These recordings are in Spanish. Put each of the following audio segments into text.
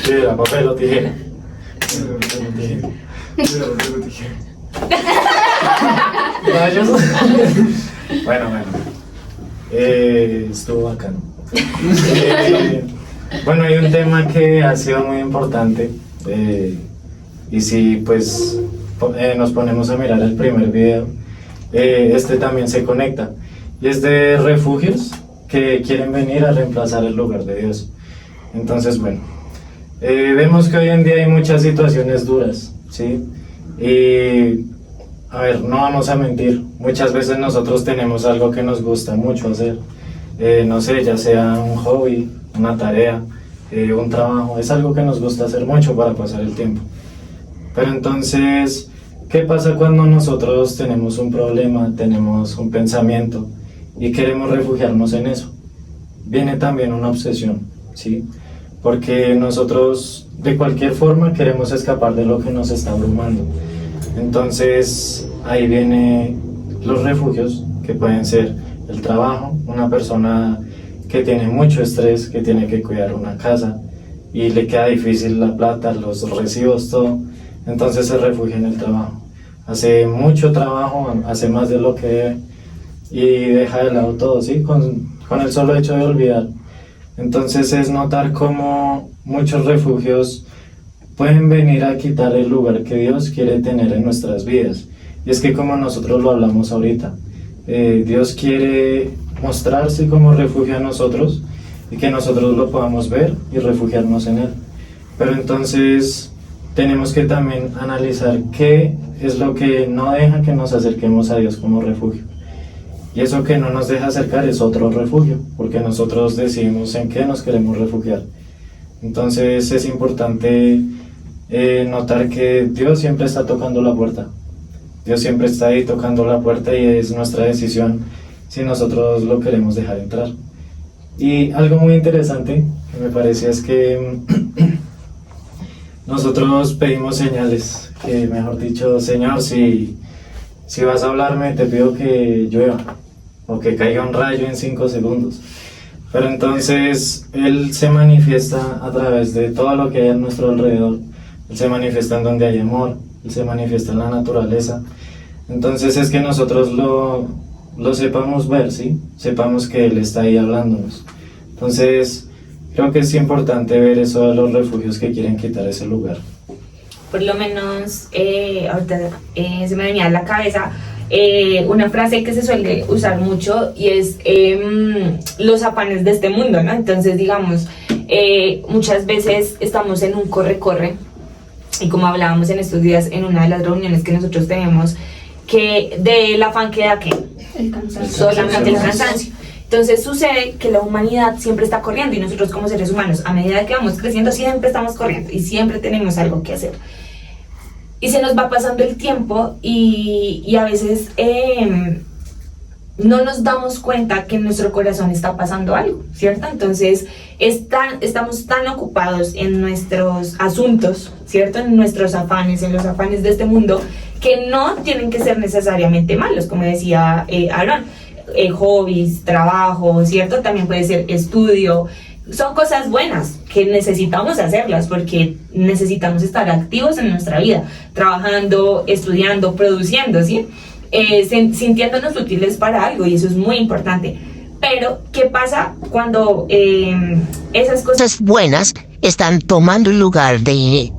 Piedra, papel o tijera. Rayos. Bueno. Estuvo bacano. Bueno, hay un tema que ha sido muy importante. Y si pues nos ponemos a mirar el primer video, este también se conecta. Y es de refugios que quieren venir a reemplazar el lugar de Dios. Entonces, bueno, vemos que hoy en día hay muchas situaciones duras, ¿sí? Y, a ver, no vamos a mentir, muchas veces nosotros tenemos algo que nos gusta mucho hacer, no sé, ya sea un hobby, una tarea, un trabajo, es algo que nos gusta hacer mucho para pasar el tiempo. Pero entonces, ¿qué pasa cuando nosotros tenemos un problema, tenemos un pensamiento y queremos refugiarnos en eso? Viene también una obsesión, ¿sí? Porque nosotros de cualquier forma queremos escapar de lo que nos está abrumando. Entonces ahí vienen los refugios, que pueden ser el trabajo, una persona que tiene mucho estrés, que tiene que cuidar una casa y le queda difícil la plata, los recibos, todo, entonces se refugia en el trabajo. Hace mucho trabajo, hace más de lo que debe y deja de lado todo, ¿sí? Con el solo hecho de olvidar. Entonces es notar cómo muchos refugios pueden venir a quitar el lugar que Dios quiere tener en nuestras vidas. Y es que como nosotros lo hablamos ahorita, Dios quiere mostrarse como refugio a nosotros y que nosotros lo podamos ver y refugiarnos en Él. Pero entonces tenemos que también analizar qué es lo que no deja que nos acerquemos a Dios como refugio. Y eso que no nos deja acercar es otro refugio, porque nosotros decidimos en qué nos queremos refugiar. Entonces es importante notar que Dios siempre está tocando la puerta. Dios siempre está ahí tocando la puerta y es nuestra decisión si nosotros lo queremos dejar entrar. Y algo muy interesante que me parecía es que nosotros pedimos señales, que mejor dicho, Señor, si vas a hablarme te pido que llueva o que caiga un rayo en 5 segundos. Pero entonces Él se manifiesta a través de todo lo que hay a nuestro alrededor. Él se manifiesta en donde hay amor, Él se manifiesta en la naturaleza. Entonces es que nosotros lo sepamos ver, ¿sí? Sepamos que Él está ahí hablándonos. Entonces creo que es importante ver eso de los refugios que quieren quitar ese lugar. Por lo menos ahorita se me venía a la cabeza una frase que se suele usar mucho y es los afanes de este mundo, ¿no? Entonces, digamos, muchas veces estamos en un corre-corre y como hablábamos en estos días en una de las reuniones que nosotros tenemos, que del afán queda ¿qué? El cansancio. Solamente el cansancio. Entonces sucede que la humanidad siempre está corriendo y nosotros como seres humanos, a medida que vamos creciendo, siempre estamos corriendo y siempre tenemos algo que hacer. Y se nos va pasando el tiempo y a veces no nos damos cuenta que en nuestro corazón está pasando algo, ¿cierto? Entonces estamos tan ocupados en nuestros asuntos, ¿cierto? En nuestros afanes, en los afanes de este mundo, que no tienen que ser necesariamente malos, como decía Aaron. Hobbies, trabajo, ¿cierto? También puede ser estudio. Son cosas buenas que necesitamos hacerlas porque necesitamos estar activos en nuestra vida, trabajando, estudiando, produciendo, ¿sí? Sintiéndonos útiles para algo y eso es muy importante. Pero, ¿qué pasa cuando esas cosas buenas están tomando el lugar de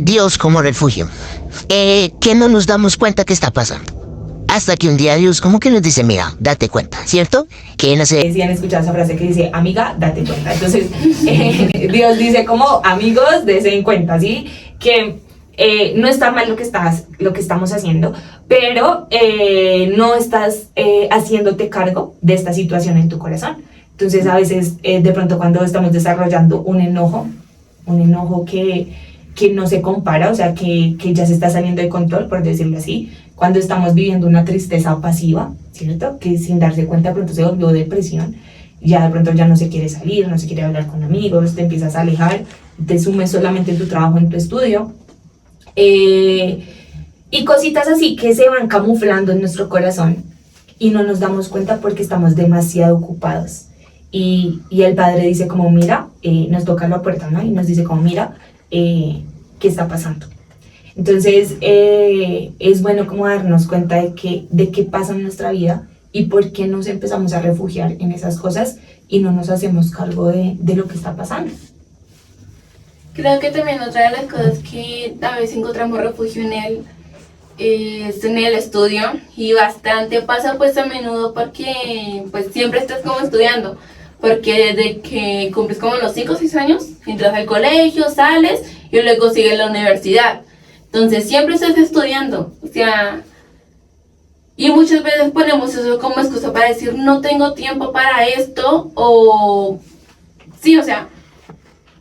Dios como refugio? Que no nos damos cuenta que está pasando. Hasta que un día Dios como que nos dice, mira, date cuenta, ¿cierto? Que no sé. Si han escuchado esa frase que dice, amiga, date cuenta. Entonces, Dios dice como, amigos, desen cuenta, ¿sí? Que no está mal lo que estamos haciendo, pero no estás haciéndote cargo de esta situación en tu corazón. Entonces, a veces, de pronto cuando estamos desarrollando un enojo que no se compara, o sea, que ya se está saliendo de control, por decirlo así, cuando estamos viviendo una tristeza pasiva, ¿cierto? Que sin darse cuenta de pronto se volvió depresión, ya de pronto ya no se quiere salir, no se quiere hablar con amigos, te empiezas a alejar, te sumes solamente en tu trabajo, en tu estudio, y cositas así que se van camuflando en nuestro corazón y no nos damos cuenta porque estamos demasiado ocupados. Y el Padre dice como, mira, nos toca la puerta, ¿no? Y nos dice como, mira, ¿qué está pasando? Entonces, es bueno como darnos cuenta de qué pasa en nuestra vida y por qué nos empezamos a refugiar en esas cosas y no nos hacemos cargo de lo que está pasando. Creo que también otra de las cosas que a veces encontramos refugio en él es en el estudio, y bastante pasa pues a menudo porque pues siempre estás como estudiando, porque desde que cumples como los 5 o 6 años, entras al colegio, sales y luego sigues la universidad. Entonces siempre estás estudiando, o sea, y muchas veces ponemos eso como excusa para decir no tengo tiempo para esto, o sí, o sea,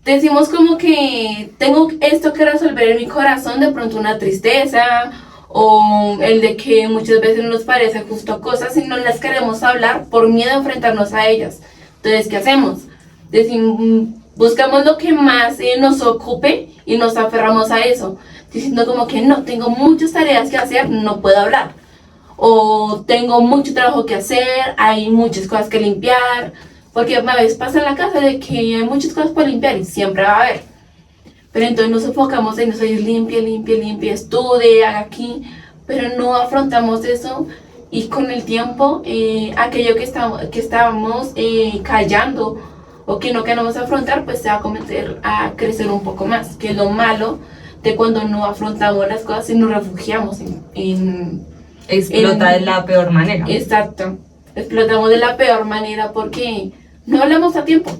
decimos como que tengo esto que resolver en mi corazón, de pronto una tristeza, o el de que muchas veces nos parece justo cosas y no las queremos hablar por miedo a enfrentarnos a ellas. Entonces, ¿qué hacemos? Buscamos lo que más nos ocupe y nos aferramos a eso, diciendo como que no, tengo muchas tareas que hacer, no puedo hablar. O tengo mucho trabajo que hacer, hay muchas cosas que limpiar, porque a veces pasa en la casa de que hay muchas cosas por limpiar y siempre va a haber. Pero entonces nos enfocamos en eso, limpia, estudie, haga aquí, pero no afrontamos eso, y con el tiempo aquello que estábamos callando o que no queremos afrontar, pues se va a comenzar a crecer un poco más, que es lo malo de cuando no afrontamos las cosas y nos refugiamos Explota de la peor manera. Exacto, explotamos de la peor manera porque no hablamos a tiempo.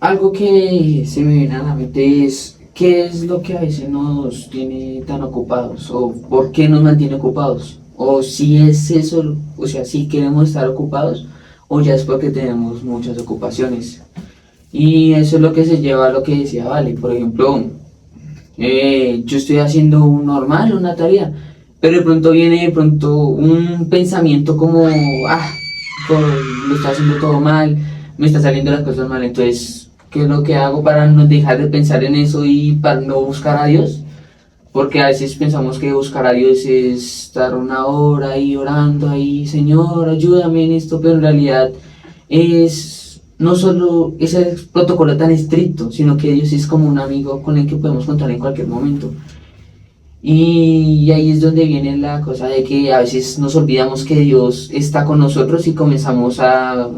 Algo que se me viene a la mente es qué es lo que a veces nos tiene tan ocupados, o por qué nos mantiene ocupados, o si es eso, o sea, si queremos estar ocupados o ya es porque tenemos muchas ocupaciones. Y eso es lo que se lleva a lo que decía Vale. Por ejemplo, yo estoy haciendo una tarea, pero de pronto viene un pensamiento como, lo estoy haciendo todo mal, me están saliendo las cosas mal. Entonces, ¿qué es lo que hago para no dejar de pensar en eso y para no buscar a Dios? Porque a veces pensamos que buscar a Dios es estar una hora ahí orando, ahí, Señor, ayúdame en esto, pero en realidad es no solo ese protocolo tan estricto, sino que Dios es como un amigo con el que podemos contar en cualquier momento. Y ahí es donde viene la cosa de que a veces nos olvidamos que Dios está con nosotros y comenzamos a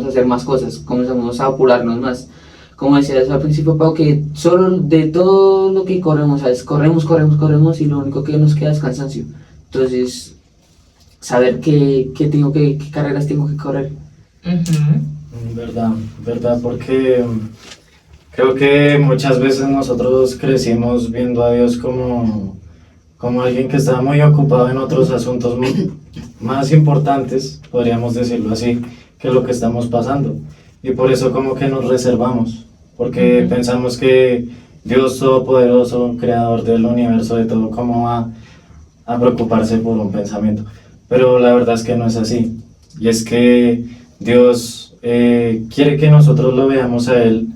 hacer más cosas, comenzamos a apurarnos más. Como decías al principio, Pau, que solo de todo lo que corremos, ¿sabes? Corremos y lo único que nos queda es cansancio. Entonces, saber qué carreras tengo que correr. Verdad, porque creo que muchas veces nosotros crecimos viendo a Dios como alguien que estaba muy ocupado en otros asuntos más importantes, podríamos decirlo así, que lo que estamos pasando. Y por eso como que nos reservamos, porque pensamos que Dios Todopoderoso, Creador del universo, de todo, ¿cómo va a preocuparse por un pensamiento? Pero la verdad es que no es así. Y es que Dios quiere que nosotros lo veamos a Él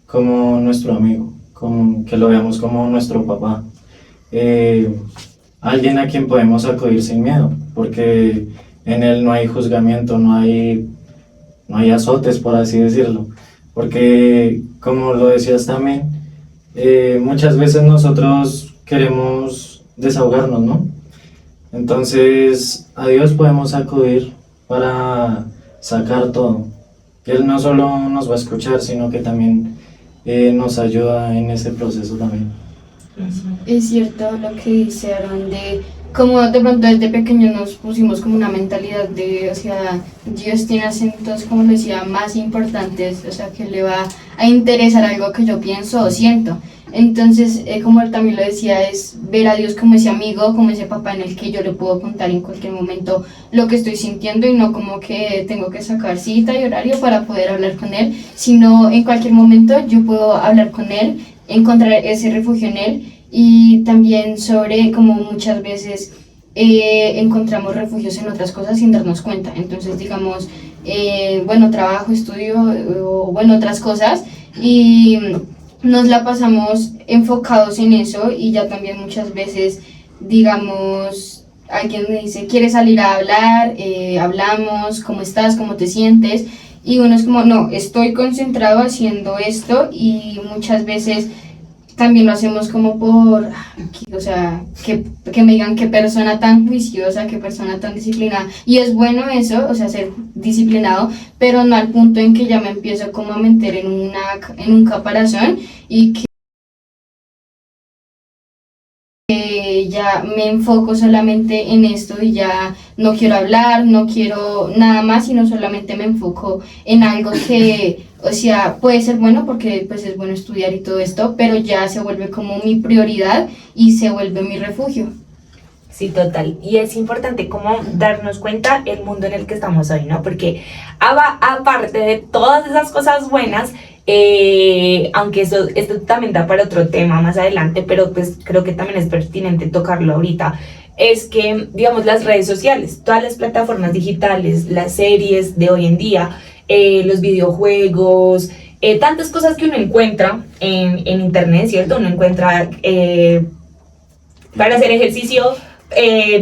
como nuestro amigo, que lo veamos como nuestro papá. Alguien a quien podemos acudir sin miedo, porque en Él no hay juzgamiento, no hay azotes, por así decirlo. Porque, como lo decías también, muchas veces nosotros queremos desahogarnos, ¿no? Entonces, a Dios podemos acudir para sacar todo. Y Él no solo nos va a escuchar, sino que también nos ayuda en ese proceso también. Es cierto lo que dice Aaron, de cómo de pronto desde pequeños nos pusimos como una mentalidad de, o sea, Dios tiene acentos, como decía, más importantes, o sea, que le va a interesar algo que yo pienso o siento. Entonces, como él también lo decía, es ver a Dios como ese amigo, como ese papá en el que yo le puedo contar en cualquier momento lo que estoy sintiendo, y no como que tengo que sacar cita y horario para poder hablar con él, sino en cualquier momento yo puedo hablar con él, encontrar ese refugio en él. Y también sobre cómo muchas veces encontramos refugios en otras cosas sin darnos cuenta. Entonces, digamos, trabajo, estudio o otras cosas, y nos la pasamos enfocados en eso, y ya también muchas veces, digamos, hay quien me dice, ¿quieres salir a hablar? Hablamos, ¿cómo estás? ¿Cómo te sientes? Y uno es como, no, estoy concentrado haciendo esto y muchas veces también lo hacemos como por, o sea, que me digan qué persona tan juiciosa, qué persona tan disciplinada. Y es bueno eso, o sea, ser disciplinado, pero no al punto en que ya me empiezo como a meter en un caparazón y que ya me enfoco solamente en esto y ya no quiero hablar, no quiero nada más, sino solamente me enfoco en algo que, o sea, puede ser bueno porque pues es bueno estudiar y todo esto, pero ya se vuelve como mi prioridad y se vuelve mi refugio. Sí, total. Y es importante como darnos cuenta el mundo en el que estamos hoy, ¿no? Porque aparte de todas esas cosas buenas, aunque esto también da para otro tema más adelante, pero pues creo que también es pertinente tocarlo ahorita, es que, digamos, las redes sociales, todas las plataformas digitales, las series de hoy en día, los videojuegos, tantas cosas que uno encuentra en internet, ¿cierto? Uno encuentra para hacer ejercicio,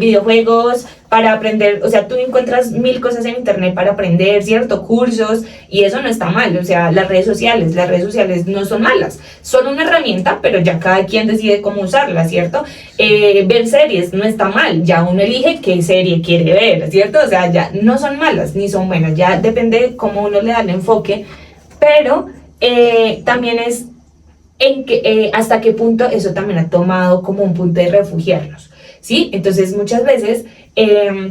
videojuegos, para aprender, o sea, tú encuentras 1000 cosas en internet para aprender, ¿cierto? Cursos, y eso no está mal, o sea, las redes sociales no son malas, son una herramienta, pero ya cada quien decide cómo usarla, ¿cierto? Ver series no está mal, ya uno elige qué serie quiere ver, ¿cierto? O sea, ya no son malas ni son buenas, ya depende de cómo uno le da el enfoque, pero también es en que, hasta qué punto eso también ha tomado como un punto de refugiarnos, ¿sí? Entonces muchas veces,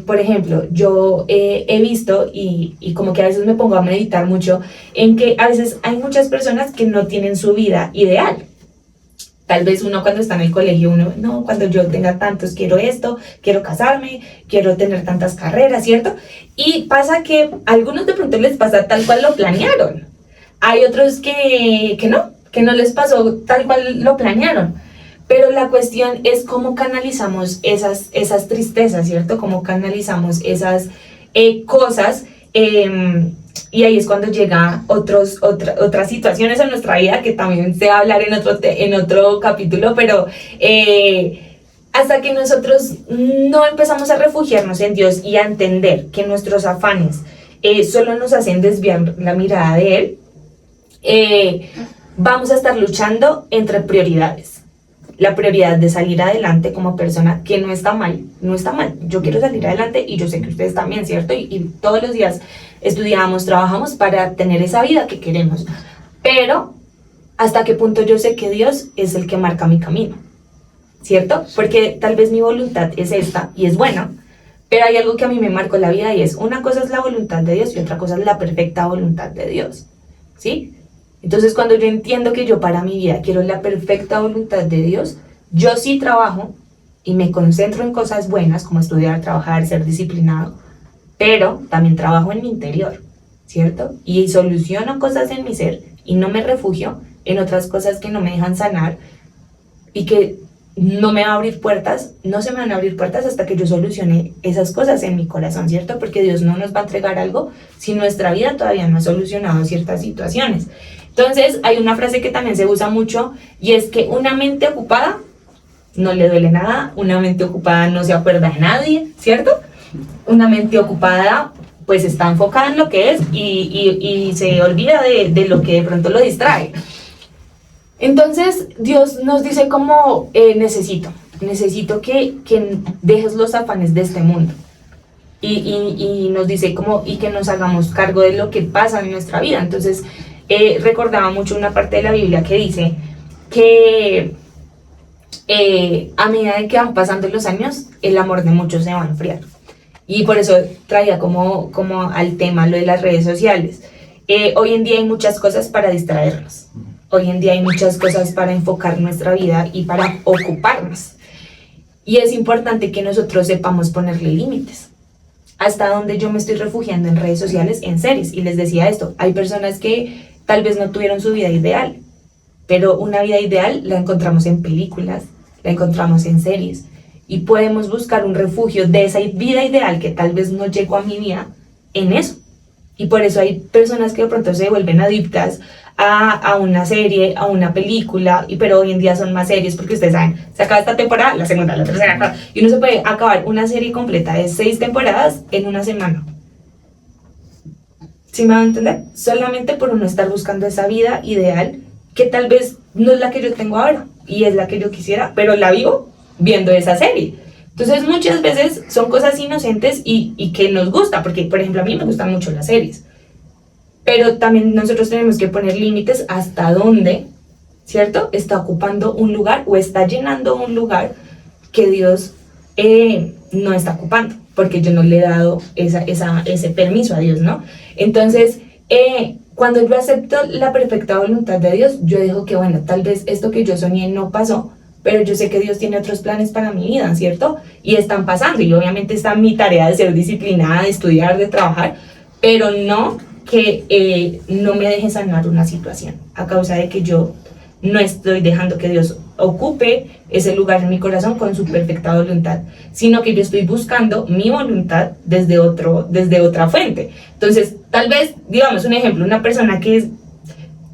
por ejemplo, yo he visto y como que a veces me pongo a meditar mucho en que a veces hay muchas personas que no tienen su vida ideal. Tal vez uno cuando está en el colegio, uno, no, cuando yo tenga tantos, quiero esto, quiero casarme, quiero tener tantas carreras, ¿cierto? Y pasa que a algunos de pronto les pasa tal cual lo planearon. Hay otros que no les pasó tal cual lo planearon. Pero la cuestión es cómo canalizamos esas tristezas, ¿cierto? Cómo canalizamos esas cosas. Y ahí es cuando llega otras situaciones en nuestra vida que también se va a hablar en otro capítulo, pero hasta que nosotros no empezamos a refugiarnos en Dios y a entender que nuestros afanes solo nos hacen desviar la mirada de Él, vamos a estar luchando entre prioridades. La prioridad de salir adelante como persona, que no está mal. Yo quiero salir adelante y yo sé que ustedes también, ¿cierto? Y todos los días estudiamos, trabajamos para tener esa vida que queremos. Pero, ¿hasta qué punto yo sé que Dios es el que marca mi camino? ¿Cierto? Porque tal vez mi voluntad es esta y es buena, pero hay algo que a mí me marcó la vida y es, una cosa es la voluntad de Dios y otra cosa es la perfecta voluntad de Dios, ¿sí? Entonces, cuando yo entiendo que yo para mi vida quiero la perfecta voluntad de Dios, yo sí trabajo y me concentro en cosas buenas, como estudiar, trabajar, ser disciplinado, pero también trabajo en mi interior, ¿cierto? Y soluciono cosas en mi ser y no me refugio en otras cosas que no me dejan sanar y que no me va a abrir puertas, no se me van a abrir puertas hasta que yo solucione esas cosas en mi corazón, ¿cierto? Porque Dios no nos va a entregar algo si nuestra vida todavía no ha solucionado ciertas situaciones. Entonces, hay una frase que también se usa mucho y es que una mente ocupada no le duele nada, una mente ocupada no se acuerda de nadie, ¿cierto? Una mente ocupada pues está enfocada en lo que es y se olvida de lo que de pronto lo distrae. Entonces, Dios nos dice como necesito que dejes los afanes de este mundo. Y nos dice como, y que nos hagamos cargo de lo que pasa en nuestra vida. Entonces, recordaba mucho una parte de la Biblia que dice que a medida de que van pasando los años, el amor de muchos se va a enfriar. Y por eso traía como al tema lo de las redes sociales. Hoy en día hay muchas cosas para distraernos. Hoy en día hay muchas cosas para enfocar nuestra vida y para ocuparnos. Y es importante que nosotros sepamos ponerle límites. Hasta donde yo me estoy refugiando en redes sociales, en series. Y les decía esto, hay personas que tal vez no tuvieron su vida ideal, pero una vida ideal la encontramos en películas, la encontramos en series. Y podemos buscar un refugio de esa vida ideal que tal vez no llegó a mi vida en eso. Y por eso hay personas que de pronto se vuelven adictas a una serie, a una película, pero hoy en día son más series porque ustedes saben, se acaba esta temporada, la segunda, la tercera, y uno se puede acabar una serie completa de 6 temporadas en una semana. ¿Sí me van a entender? Solamente por uno estar buscando esa vida ideal que tal vez no es la que yo tengo ahora y es la que yo quisiera, pero la vivo viendo esa serie. Entonces muchas veces son cosas inocentes y que nos gusta, porque por ejemplo a mí me gustan mucho las series, pero también nosotros tenemos que poner límites hasta dónde, ¿cierto? Está ocupando un lugar o está llenando un lugar que Dios no está ocupando, porque yo no le he dado ese permiso a Dios, ¿no? Entonces, cuando yo acepto la perfecta voluntad de Dios, yo digo que bueno, tal vez esto que yo soñé no pasó, pero yo sé que Dios tiene otros planes para mi vida, ¿cierto? Y están pasando, y obviamente está mi tarea de ser disciplinada, de estudiar, de trabajar, pero no que no me deje sanar una situación a causa de que yo no estoy dejando que Dios ocupe ese lugar en mi corazón con su perfecta voluntad, sino que yo estoy buscando mi voluntad desde otra fuente. Entonces, tal vez, digamos un ejemplo, una persona que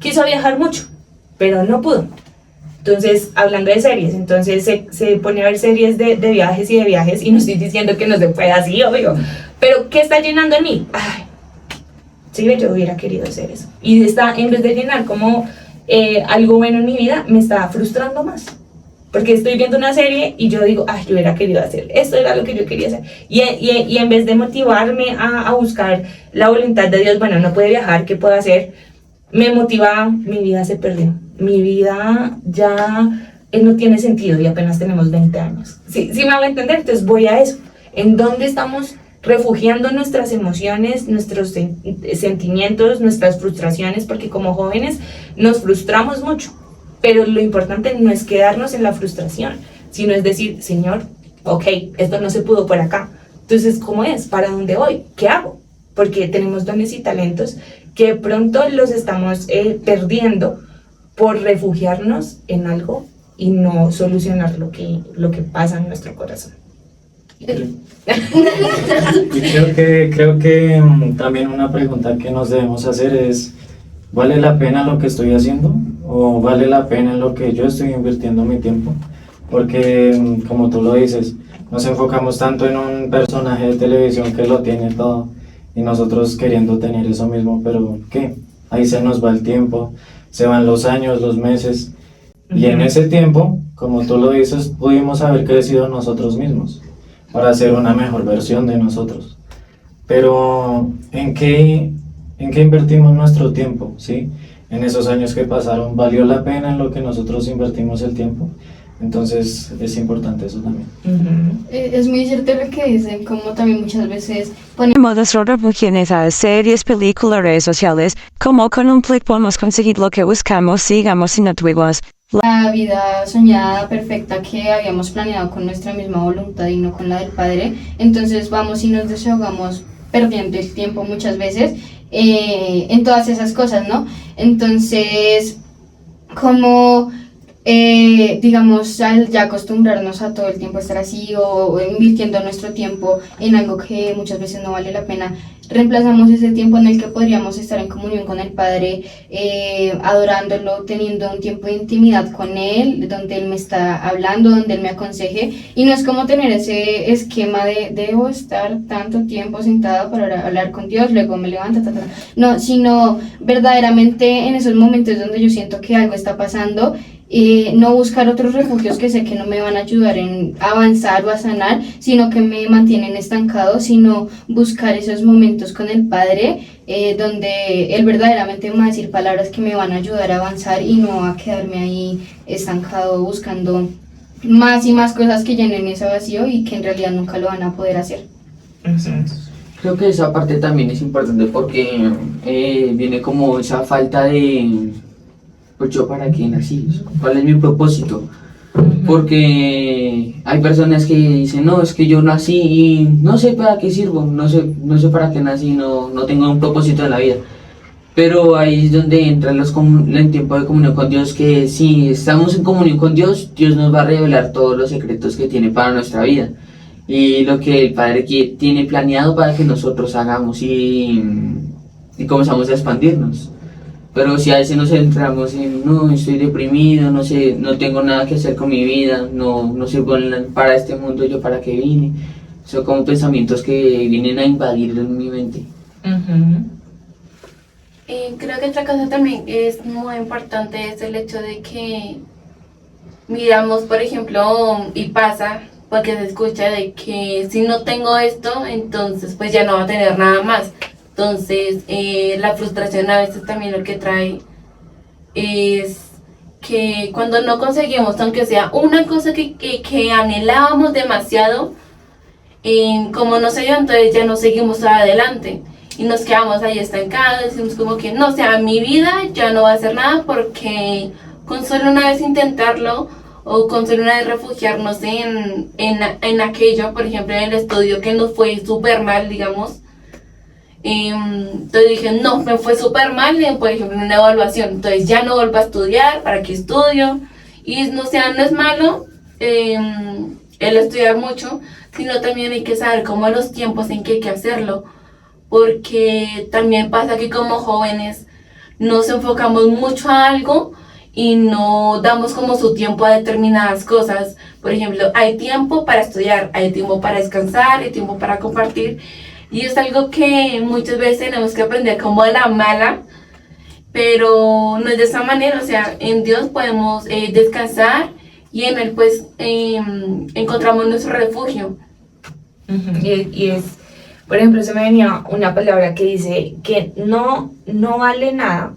quiso viajar mucho, pero no pudo. Entonces, hablando de series, entonces se pone a ver series de viajes y no estoy diciendo que no se pueda así, obvio, pero ¿qué está llenando en mí? Ay, sí, yo hubiera querido hacer eso. Y en vez de llenar como algo bueno en mi vida, me está frustrando más. Porque estoy viendo una serie y yo digo, ay, yo hubiera querido hacer, esto era lo que yo quería hacer. Y en vez de motivarme a buscar la voluntad de Dios, bueno, no puede viajar, ¿qué puedo hacer? Me motiva, mi vida se perdió. Mi vida ya no tiene sentido y apenas tenemos 20 años. ¿Sí me hago entender? Entonces voy a eso. ¿En dónde estamos refugiando nuestras emociones, nuestros sentimientos, nuestras frustraciones? Porque como jóvenes nos frustramos mucho. Pero lo importante no es quedarnos en la frustración, sino es decir, Señor, ok, esto no se pudo por acá. Entonces, ¿cómo es? ¿Para dónde voy? ¿Qué hago? Porque tenemos dones y talentos que pronto los estamos perdiendo por refugiarnos en algo y no solucionar lo que pasa en nuestro corazón. Y creo que también una pregunta que nos debemos hacer es, ¿vale la pena lo que estoy haciendo? ¿O vale la pena en lo que yo estoy invirtiendo mi tiempo? Porque, como tú lo dices, nos enfocamos tanto en un personaje de televisión que lo tiene todo y nosotros queriendo tener eso mismo, pero ¿qué? Ahí se nos va el tiempo, se van los años, los meses, y en ese tiempo, como tú lo dices, pudimos haber crecido nosotros mismos para ser una mejor versión de nosotros. Pero ¿en qué invertimos nuestro tiempo? ¿Sí? En esos años que pasaron, ¿valió la pena en lo que nosotros invertimos el tiempo? Entonces es importante eso también. Es muy cierto lo que dicen, como también muchas veces Ponemos nuestras refugiones a series, películas, redes sociales, como con un clic podemos conseguir lo que buscamos, sigamos sin antiguos. la vida soñada, perfecta que habíamos planeado con nuestra misma voluntad y no con la del Padre. Entonces vamos y nos desahogamos perdiendo el tiempo muchas veces en todas esas cosas, ¿no? Entonces, como digamos, al ya acostumbrarnos a todo el tiempo estar así o invirtiendo nuestro tiempo en algo que muchas veces no vale la pena, reemplazamos ese tiempo en el que podríamos estar en comunión con el Padre, adorándolo, teniendo un tiempo de intimidad con Él, donde Él me está hablando, donde Él me aconseje, y no es como tener ese esquema de debo estar tanto tiempo sentada para hablar con Dios, luego me levanto, no, sino verdaderamente en esos momentos donde yo siento que algo está pasando, no buscar otros refugios que sé que no me van a ayudar en avanzar o a sanar, sino que me mantienen estancado, sino buscar esos momentos con el Padre, donde Él verdaderamente me va a decir palabras que me van a ayudar a avanzar y no a quedarme ahí estancado buscando más y más cosas que llenen ese vacío y que en realidad nunca lo van a poder hacer. Creo que esa parte también es importante porque viene como esa falta de, pues yo para qué nací, cuál es mi propósito, porque hay personas que dicen, no, es que yo nací y no sé para qué sirvo, no sé para qué nací, no tengo un propósito en la vida. Pero ahí es donde entra el tiempo de comunión con Dios, que si estamos en comunión con Dios, Dios nos va a revelar todos los secretos que tiene para nuestra vida y lo que el Padre tiene planeado para que nosotros hagamos y comenzamos a expandirnos. Pero si a veces nos centramos en, no, estoy deprimido, no sé, no tengo nada que hacer con mi vida, no sirvo para este mundo, yo para qué vine. Son como pensamientos que vienen a invadir mi mente. Ujú. Creo que otra cosa también es muy importante es el hecho de que miramos, por ejemplo, y pasa, porque se escucha de que si no tengo esto, entonces pues ya no va a tener nada más. Entonces la frustración a veces también lo que trae es que cuando no conseguimos, aunque sea una cosa que anhelábamos demasiado, como no se dio, entonces ya no seguimos adelante y nos quedamos ahí estancados, decimos como que no, o sea, mi vida ya no va a hacer nada porque con solo una vez intentarlo o con solo una vez refugiarnos en aquello, por ejemplo en el estudio que nos fue súper mal, digamos, entonces dije, no, me fue súper mal, por ejemplo en una evaluación, entonces ya no vuelvo a estudiar, ¿para qué estudio? Y no, o sea, no es malo el estudiar mucho, sino también hay que saber cómo los tiempos en que hay que hacerlo, porque también pasa que como jóvenes nos enfocamos mucho a algo y no damos como su tiempo a determinadas cosas. Por ejemplo, hay tiempo para estudiar, hay tiempo para descansar, hay tiempo para compartir, y es algo que muchas veces tenemos que aprender como de la mala, pero no es de esa manera. O sea, en Dios podemos descansar y en Él pues encontramos nuestro refugio. Ujú. Y es, por ejemplo, se me venía una palabra que dice que no vale nada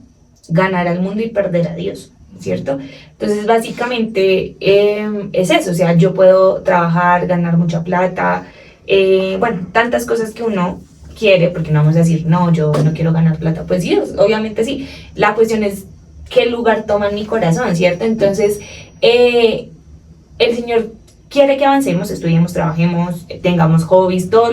ganar al mundo y perder a Dios, ¿cierto? Entonces, básicamente es eso, o sea, yo puedo trabajar, ganar mucha plata, bueno, tantas cosas que uno quiere, porque no vamos a decir, no, yo no quiero ganar plata, pues sí, obviamente sí. La cuestión es qué lugar toma en mi corazón, ¿cierto? Entonces, el Señor quiere que avancemos, estudiemos, trabajemos, tengamos hobbies, todo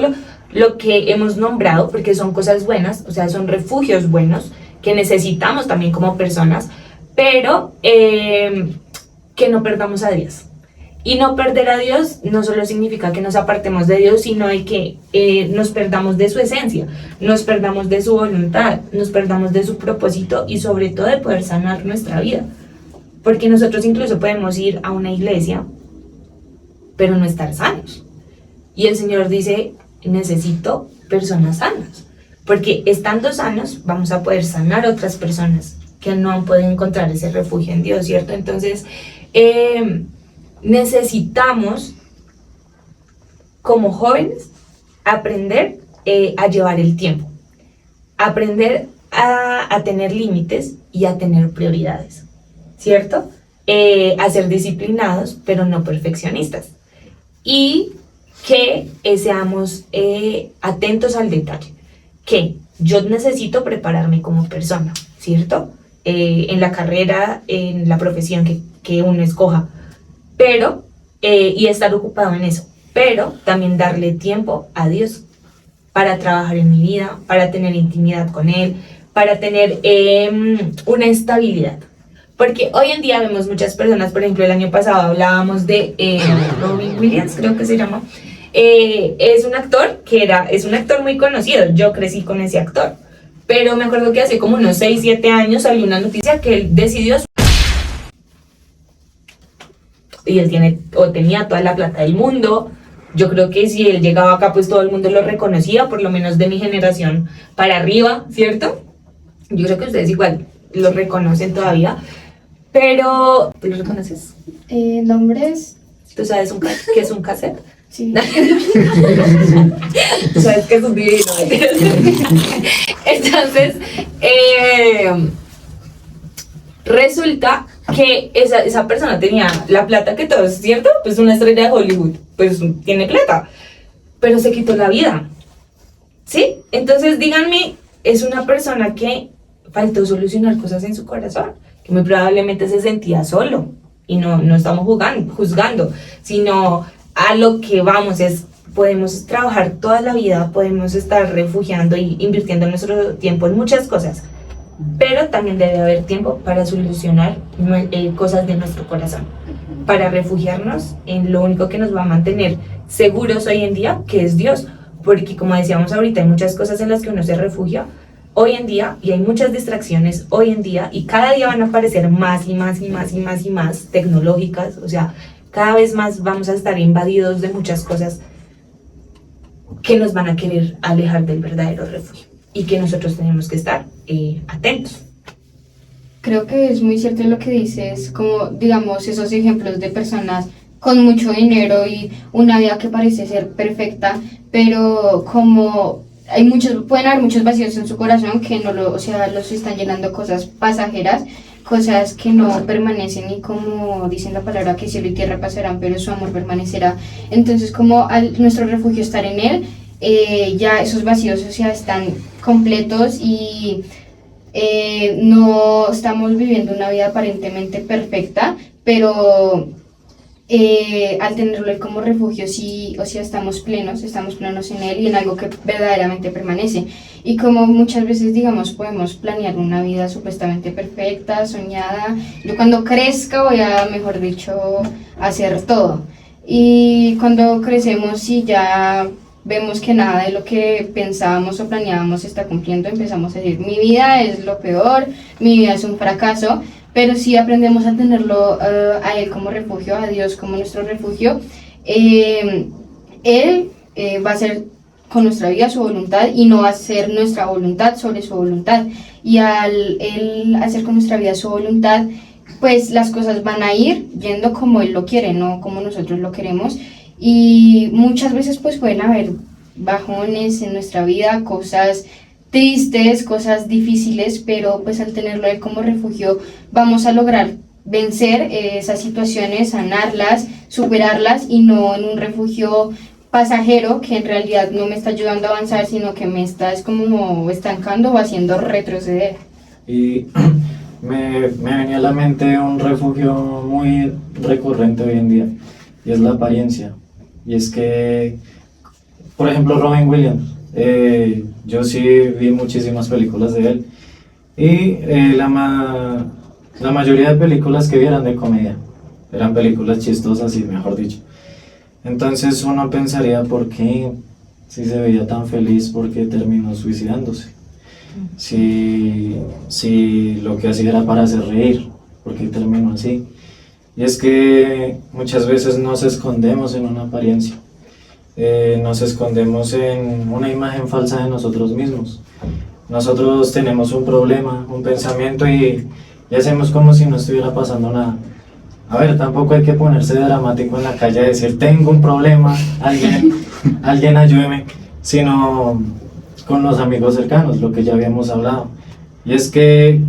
lo que hemos nombrado, porque son cosas buenas, o sea, son refugios buenos que necesitamos también como personas, pero que no perdamos a Dios. Y no perder a Dios no solo significa que nos apartemos de Dios, sino de que nos perdamos de su esencia, nos perdamos de su voluntad, nos perdamos de su propósito y sobre todo de poder sanar nuestra vida. Porque nosotros incluso podemos ir a una iglesia, pero no estar sanos. Y el Señor dice, necesito personas sanas, porque estando sanos vamos a poder sanar a otras personas que no han podido encontrar ese refugio en Dios, ¿cierto? Entonces, necesitamos, como jóvenes, aprender a llevar el tiempo, aprender a tener límites y a tener prioridades, ¿cierto? A ser disciplinados, pero no perfeccionistas. Y que seamos atentos al detalle, que yo necesito prepararme como persona, ¿cierto? En la carrera, en la profesión que uno escoja, pero, y estar ocupado en eso, pero también darle tiempo a Dios para trabajar en mi vida, para tener intimidad con Él, para tener una estabilidad. Porque hoy en día vemos muchas personas, por ejemplo, el año pasado hablábamos de Robin Williams, creo que se llama. Es un actor es un actor muy conocido, yo crecí con ese actor, pero me acuerdo que hace como unos 6, 7 años salió una noticia que él decidió, y él tenía toda la plata del mundo. Yo creo que si él llegaba acá, pues todo el mundo lo reconocía, por lo menos de mi generación para arriba, ¿cierto? Yo creo que ustedes igual lo reconocen todavía, pero ¿tú lo reconoces? Nombres, ¿Tú sabes qué es un cassette? sí. Tú sabes que es un divino. Entonces, resulta que esa persona tenía la plata que todos, ¿cierto? Pues una estrella de Hollywood, pues tiene plata, pero se quitó la vida, ¿sí? Entonces, díganme, es una persona que faltó solucionar cosas en su corazón, que muy probablemente se sentía solo, y no estamos juzgando, sino a lo que vamos es, podemos trabajar toda la vida, podemos estar refugiando y invirtiendo nuestro tiempo en muchas cosas, pero también debe haber tiempo para solucionar cosas de nuestro corazón, para refugiarnos en lo único que nos va a mantener seguros hoy en día, que es Dios, porque como decíamos ahorita, hay muchas cosas en las que uno se refugia hoy en día, y hay muchas distracciones hoy en día, y cada día van a aparecer más y más y más y más y más tecnológicas, o sea, cada vez más vamos a estar invadidos de muchas cosas que nos van a querer alejar del verdadero refugio y que nosotros tenemos que estar atentos. Creo que es muy cierto lo que dices, como digamos esos ejemplos de personas con mucho dinero y una vida que parece ser perfecta, pero como hay muchos, pueden haber muchos vacíos en su corazón que no lo, o sea, los están llenando cosas pasajeras, cosas que no permanecen, y como dicen la palabra que cielo y tierra pasarán, pero su amor permanecerá. Entonces, como al nuestro refugio estar en él, ya esos vacíos, o sea, están completos y no estamos viviendo una vida aparentemente perfecta, pero al tenerlo él como refugio, sí, o sea, estamos plenos en él y en algo que verdaderamente permanece. Y como muchas veces, digamos, podemos planear una vida supuestamente perfecta, soñada, yo cuando crezca voy a, mejor dicho, hacer todo. Y cuando crecemos y ya vemos que nada de lo que pensábamos o planeábamos se está cumpliendo, empezamos a decir, mi vida es lo peor, mi vida es un fracaso. Pero si aprendemos a tenerlo a Él como refugio, a Dios como nuestro refugio, Él va a hacer con nuestra vida su voluntad y no va a ser nuestra voluntad sobre su voluntad. Y al Él hacer con nuestra vida su voluntad, pues las cosas van a ir yendo como Él lo quiere, no como nosotros lo queremos. Y muchas veces pues pueden haber bajones en nuestra vida, cosas tristes, cosas difíciles, pero pues al tenerlo a Él como refugio vamos a lograr vencer esas situaciones, sanarlas, superarlas, y no en un refugio pasajero que en realidad no me está ayudando a avanzar, sino que me está como estancando o haciendo retroceder. Y me venía a la mente un refugio muy recurrente hoy en día, y es la apariencia. Y es que, por ejemplo, Robin Williams, yo sí vi muchísimas películas de él, y la mayoría de películas que vi eran de comedia, eran películas chistosas y mejor dicho. Entonces uno pensaría, ¿por qué? Si se veía tan feliz, ¿por qué terminó suicidándose? Si lo que hacía era para hacer reír, ¿por qué terminó así? Y es que muchas veces nos escondemos en una apariencia. Nos escondemos en una imagen falsa de nosotros mismos. Nosotros tenemos un problema, un pensamiento, y hacemos como si no estuviera pasando nada. A ver, tampoco hay que ponerse dramático en la calle y decir tengo un problema, alguien ayúdeme, sino con los amigos cercanos, lo que ya habíamos hablado. Y es que,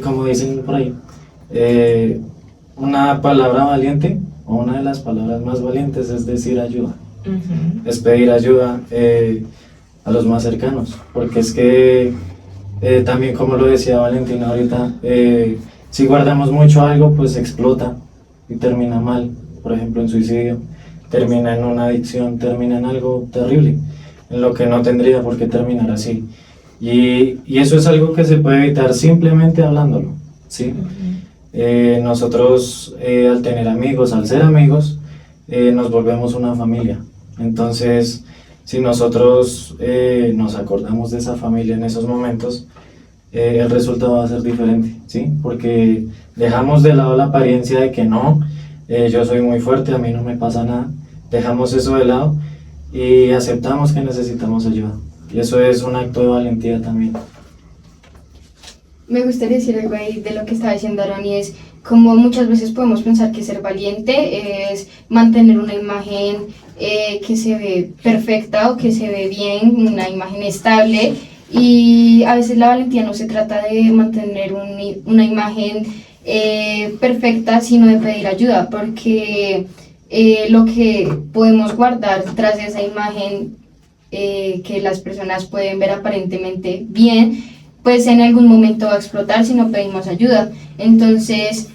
como dicen por ahí, una palabra valiente, o una de las palabras más valientes, es decir ayuda. Es pedir ayuda a los más cercanos, porque es que también, como lo decía Valentina ahorita, si guardamos mucho algo, pues explota y termina mal, por ejemplo en suicidio, termina en una adicción, termina en algo terrible, en lo que no tendría por qué terminar así. Y eso es algo que se puede evitar simplemente hablándolo, ¿sí? Nosotros al tener amigos, al ser amigos, nos volvemos una familia. Entonces, si nosotros nos acordamos de esa familia en esos momentos, el resultado va a ser diferente, ¿sí? Porque dejamos de lado la apariencia de que no, yo soy muy fuerte, a mí no me pasa nada. Dejamos eso de lado y aceptamos que necesitamos ayuda. Y eso es un acto de valentía también. Me gustaría decir algo ahí de lo que estaba diciendo Aaron, y es como muchas veces podemos pensar que ser valiente es mantener una imagen que se ve perfecta o que se ve bien, una imagen estable, y a veces la valentía no se trata de mantener una imagen perfecta, sino de pedir ayuda, porque lo que podemos guardar tras esa imagen que las personas pueden ver aparentemente bien, pues en algún momento va a explotar si no pedimos ayuda. Entonces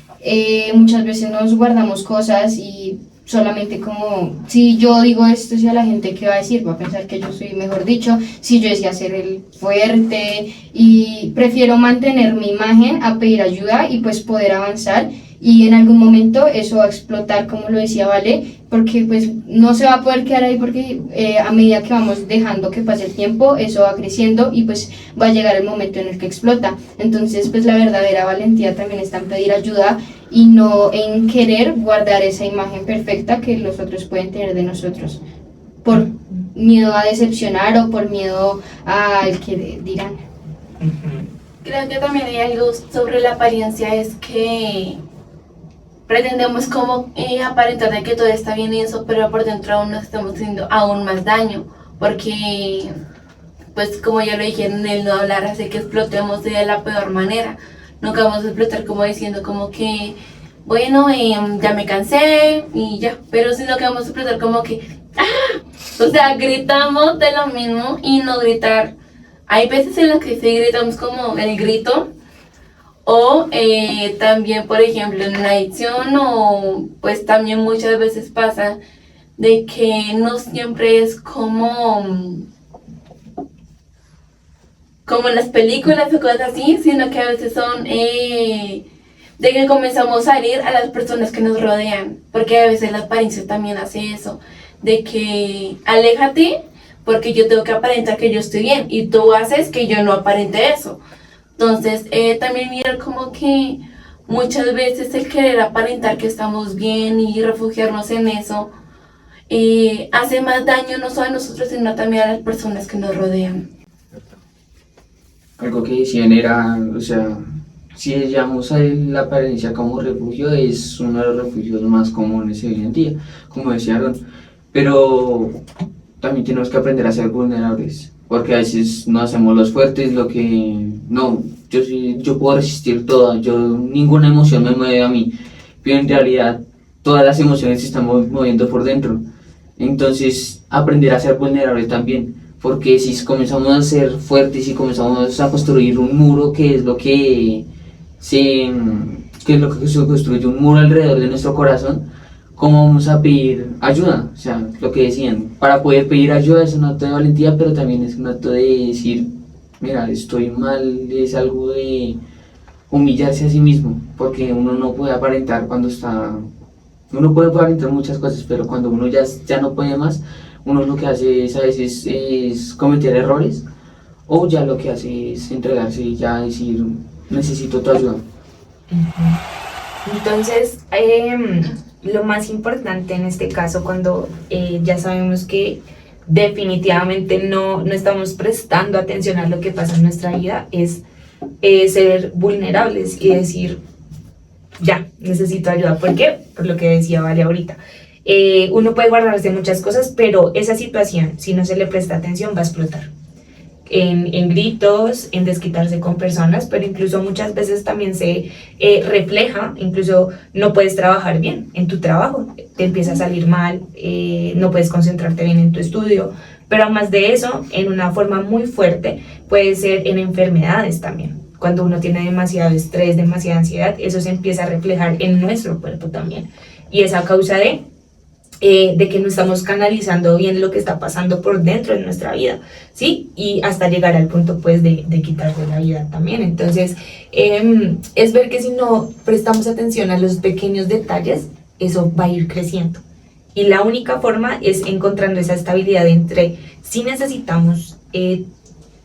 muchas veces nos guardamos cosas y solamente como, si yo digo esto, si a la gente qué va a decir, va a pensar que yo soy, mejor dicho, si yo decía ser el fuerte, y prefiero mantener mi imagen a pedir ayuda y pues poder avanzar y en algún momento eso va a explotar, como lo decía Vale, porque pues no se va a poder quedar ahí, porque a medida que vamos dejando que pase el tiempo, eso va creciendo y pues va a llegar el momento en el que explota. Entonces pues la verdadera valentía también está en pedir ayuda y no en querer guardar esa imagen perfecta que los otros pueden tener de nosotros, por miedo a decepcionar o por miedo al que dirán. Creo que también hay algo sobre la apariencia, es que pretendemos como aparentar de que todo está bien y eso, pero por dentro aún nos estamos haciendo aún más daño, porque pues como ya lo dijeron, el no hablar hace que explotemos de la peor manera. Nunca vamos a explotar como diciendo como que bueno, ya me cansé y ya, pero sino que vamos a explotar como que ¡ah! O sea, gritamos de lo mismo y no gritar. Hay veces en las que sí gritamos como el grito, o también, por ejemplo, en una adicción, o pues también muchas veces pasa de que no siempre es como en las películas o cosas así, sino que a veces son de que comenzamos a herir a las personas que nos rodean, porque a veces la apariencia también hace eso, de que aléjate porque yo tengo que aparentar que yo estoy bien y tú haces que yo no aparente eso. Entonces también mirar como que muchas veces el querer aparentar que estamos bien y refugiarnos en eso hace más daño no solo a nosotros sino también a las personas que nos rodean. Algo que decían era, o sea, si llamamos a la apariencia como refugio, es uno de los refugios más comunes hoy en día, como decía Aaron, pero también tenemos que aprender a ser vulnerables, porque a veces no hacemos los fuertes, lo que no, yo puedo resistir todo, ninguna emoción me mueve a mí, pero en realidad todas las emociones se están moviendo por dentro. Entonces aprender a ser vulnerable también, porque si comenzamos a ser fuertes y comenzamos a construir un muro, que es lo que se construye, un muro alrededor de nuestro corazón, ¿cómo vamos a pedir ayuda? O sea, lo que decían, para poder pedir ayuda es un acto de valentía, pero también es un acto de decir, mira, estoy mal, es algo de humillarse a sí mismo, porque uno no puede aparentar cuando está... Uno puede aparentar muchas cosas, pero cuando uno ya no puede más, uno lo que hace es, a veces es cometer errores, o ya lo que hace es entregarse y ya decir, necesito tu ayuda. Entonces, lo más importante en este caso, cuando ya sabemos que definitivamente no estamos prestando atención a lo que pasa en nuestra vida, es ser vulnerables y decir, ya, necesito ayuda. ¿Por qué? Por lo que decía Vale ahorita. Uno puede guardarse muchas cosas, pero esa situación, si no se le presta atención, va a explotar. En gritos, en desquitarse con personas, pero incluso muchas veces también se refleja, incluso no puedes trabajar bien en tu trabajo, te empieza a salir mal, no puedes concentrarte bien en tu estudio, pero además de eso, en una forma muy fuerte, puede ser en enfermedades también. Cuando uno tiene demasiado estrés, demasiada ansiedad, eso se empieza a reflejar en nuestro cuerpo también, y es a causa de que no estamos canalizando bien lo que está pasando por dentro de nuestra vida, ¿sí? Y hasta llegar al punto, pues, de quitarse la vida también. Entonces, es ver que si no prestamos atención a los pequeños detalles, eso va a ir creciendo. Y la única forma es encontrando esa estabilidad entre si necesitamos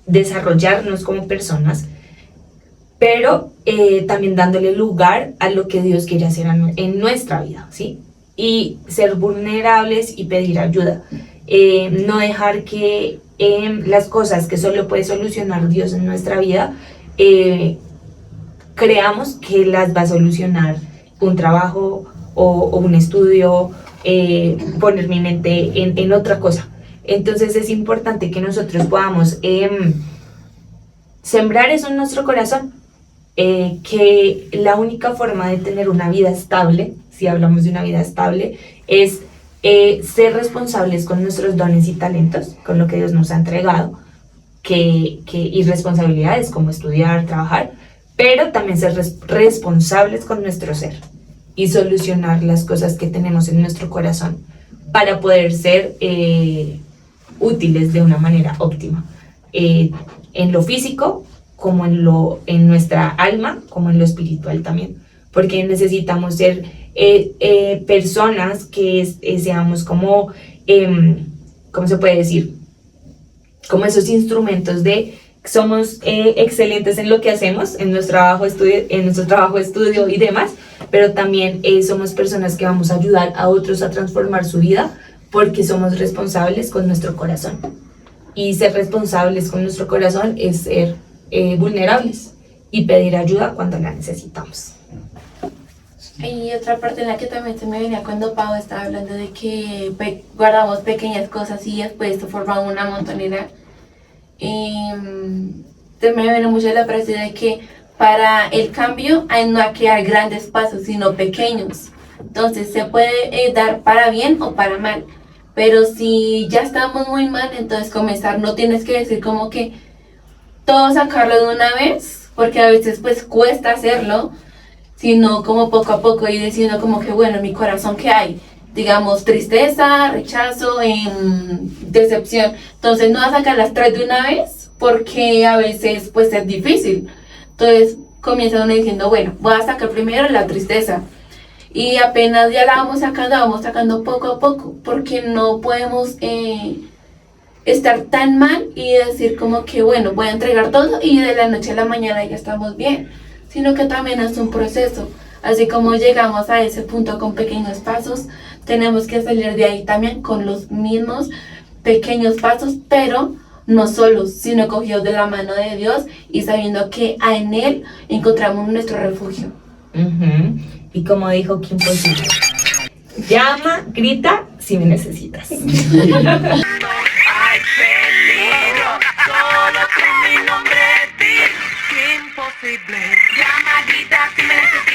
desarrollarnos como personas, pero también dándole lugar a lo que Dios quiere hacer en nuestra vida, ¿sí? Y ser vulnerables y pedir ayuda. No dejar que las cosas que solo puede solucionar Dios en nuestra vida, creamos que las va a solucionar un trabajo o un estudio, poner mi mente en otra cosa. Entonces es importante que nosotros podamos sembrar eso en nuestro corazón, que la única forma de tener una vida estable, si hablamos de una vida estable, es ser responsables con nuestros dones y talentos, con lo que Dios nos ha entregado, y responsabilidades como estudiar, trabajar, pero también ser responsables con nuestro ser y solucionar las cosas que tenemos en nuestro corazón para poder ser útiles de una manera óptima, en lo físico, como en nuestra alma, como en lo espiritual también, porque necesitamos ser personas que seamos como, ¿cómo se puede decir? Como esos instrumentos de somos excelentes en lo que hacemos, en nuestro trabajo de estudio y demás, pero también somos personas que vamos a ayudar a otros a transformar su vida porque somos responsables con nuestro corazón. Y ser responsables con nuestro corazón es ser vulnerables y pedir ayuda cuando la necesitamos. Y otra parte en la que también se me venía cuando Pau estaba hablando de que guardamos pequeñas cosas y después esto forma una montonera. Se me viene mucho la frase de que para el cambio no hay que dar grandes pasos, sino pequeños. Entonces se puede dar para bien o para mal. Pero si ya estamos muy mal, entonces comenzar, no tienes que decir como que todo sacarlo de una vez, porque a veces pues cuesta hacerlo, sino como poco a poco ir diciendo como que bueno, en mi corazón ¿qué hay? Digamos tristeza, rechazo, decepción. Entonces no vas a sacar las tres de una vez, porque a veces pues es difícil. Entonces comienza uno diciendo bueno, voy a sacar primero la tristeza. Y apenas ya la vamos sacando poco a poco, porque no podemos estar tan mal y decir como que bueno, voy a entregar todo y de la noche a la mañana ya estamos bien, sino que también es un proceso. Así como llegamos a ese punto con pequeños pasos, tenemos que salir de ahí también con los mismos pequeños pasos, pero no solos, sino cogidos de la mano de Dios y sabiendo que en Él encontramos nuestro refugio. Y como dijo Kim Possible, llama, grita si me necesitas. Hay peligro, solo con mi nombre, imposible. Llama, grita si me necesitas.